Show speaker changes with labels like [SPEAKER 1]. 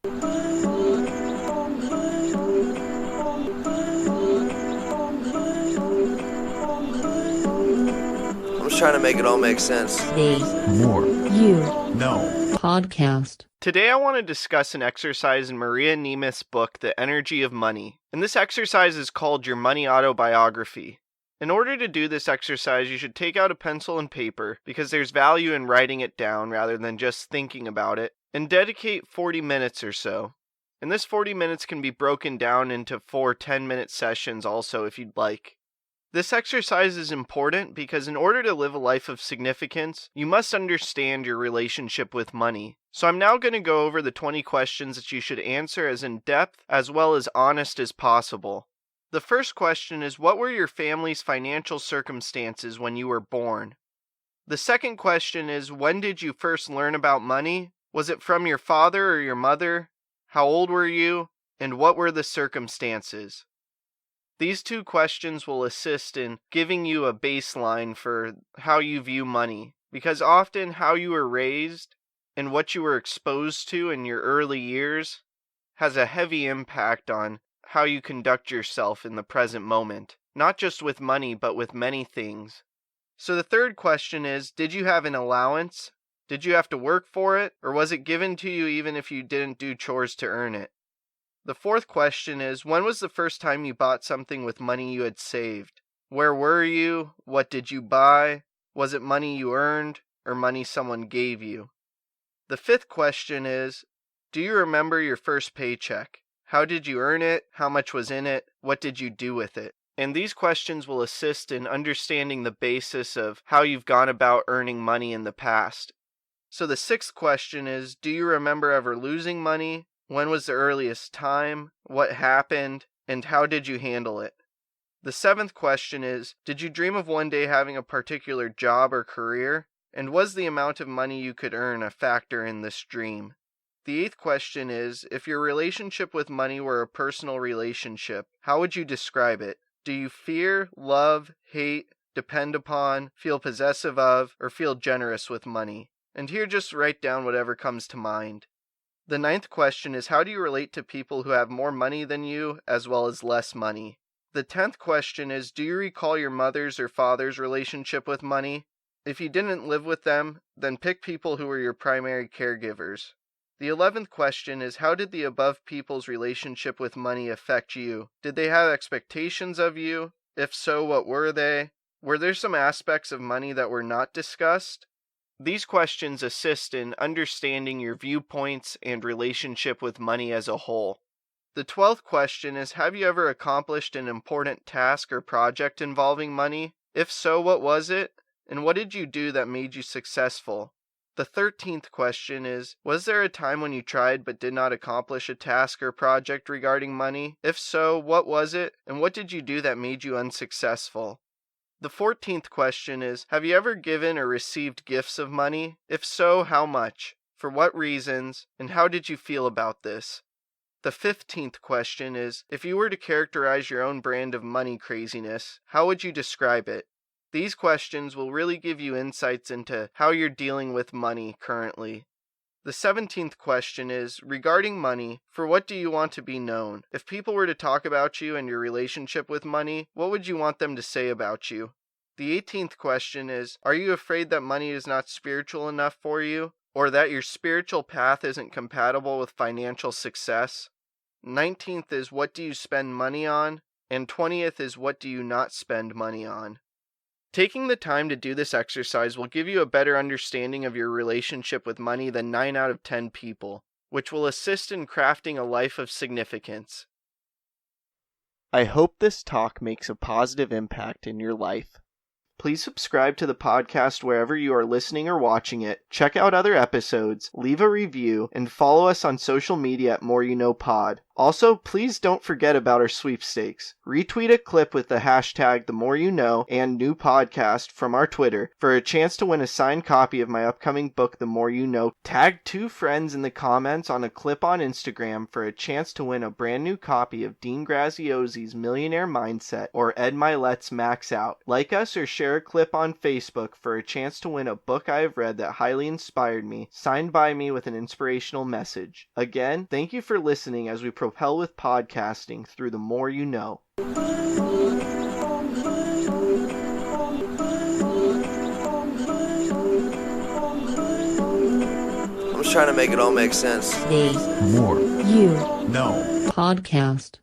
[SPEAKER 1] I'm trying to make it all make sense.
[SPEAKER 2] The
[SPEAKER 3] More
[SPEAKER 2] You
[SPEAKER 3] No
[SPEAKER 2] Podcast.
[SPEAKER 4] Today I want to discuss an exercise in Maria Nemeth's book, The Energy of Money. And this exercise is called your money autobiography. In order to do this exercise, you should take out a pencil and paper, because there's value in writing it down rather than just thinking about it, and dedicate 40 minutes or so. And this 40 minutes can be broken down into 4 10-minute sessions also if you'd like. This exercise is important because in order to live a life of significance, you must understand your relationship with money. So I'm now going to go over the 20 questions that you should answer as in-depth as well as honest as possible. The first question is, what were your family's financial circumstances when you were born? The second question is, when did you first learn about money? Was it from your father or your mother? How old were you? And what were the circumstances? These two questions will assist in giving you a baseline for how you view money, because often how you were raised and what you were exposed to in your early years has a heavy impact on how you conduct yourself in the present moment, not just with money, but with many things. So the third question is, did you have an allowance? Did you have to work for it, or was it given to you even if you didn't do chores to earn it? The fourth question is, when was the first time you bought something with money you had saved? Where were you? What did you buy? Was it money you earned or money someone gave you? The fifth question is, do you remember your first paycheck? How did you earn it? How much was in it? What did you do with it? And these questions will assist in understanding the basis of how you've gone about earning money in the past. So the sixth question is, do you remember ever losing money? When was the earliest time? What happened? And how did you handle it? The seventh question is, did you dream of one day having a particular job or career? And was the amount of money you could earn a factor in this dream? The eighth question is, if your relationship with money were a personal relationship, how would you describe it? Do you fear, love, hate, depend upon, feel possessive of, or feel generous with money? And here just write down whatever comes to mind. The ninth question is, how do you relate to people who have more money than you, as well as less money? The 10th question is, do you recall your mother's or father's relationship with money? If you didn't live with them, then pick people who were your primary caregivers. The 11th question is, how did the above people's relationship with money affect you? Did they have expectations of you? If so, what were they? Were there some aspects of money that were not discussed? These questions assist in understanding your viewpoints and relationship with money as a whole. The 12th question is, have you ever accomplished an important task or project involving money? If so, what was it? And what did you do that made you successful? The 13th question is, was there a time when you tried but did not accomplish a task or project regarding money? If so, what was it? And what did you do that made you unsuccessful? The 14th question is, have you ever given or received gifts of money? If so, how much? For what reasons? And how did you feel about this? The 15th question is, if you were to characterize your own brand of money craziness, how would you describe it? These questions will really give you insights into how you're dealing with money currently. The 17th question is, regarding money, for what do you want to be known? If people were to talk about you and your relationship with money, what would you want them to say about you? The 18th question is, are you afraid that money is not spiritual enough for you, or that your spiritual path isn't compatible with financial success? 19th is, what do you spend money on? And 20th is, what do you not spend money on? Taking the time to do this exercise will give you a better understanding of your relationship with money than 9 out of 10 people, which will assist in crafting a life of significance. I hope this talk makes a positive impact in your life. Please subscribe to the podcast wherever you are listening or watching it, check out other episodes, leave a review, and follow us on social media at More You Know Pod. Also, please don't forget about our sweepstakes. Retweet a clip with the hashtag #TheMoreYouKnow and new podcast from our Twitter for a chance to win a signed copy of my upcoming book, The More You Know. Tag 2 friends in the comments on a clip on Instagram for a chance to win a brand new copy of Dean Graziosi's Millionaire Mindset or Ed Milet's Max Out. Like us or share a clip on Facebook for a chance to win a book I have read that highly inspired me, signed by me with an inspirational message. Again, thank you for listening as we propel with podcasting through The More You Know.
[SPEAKER 1] I'm just trying to make it all make sense.
[SPEAKER 2] The
[SPEAKER 3] More
[SPEAKER 2] You
[SPEAKER 3] No
[SPEAKER 2] Podcast.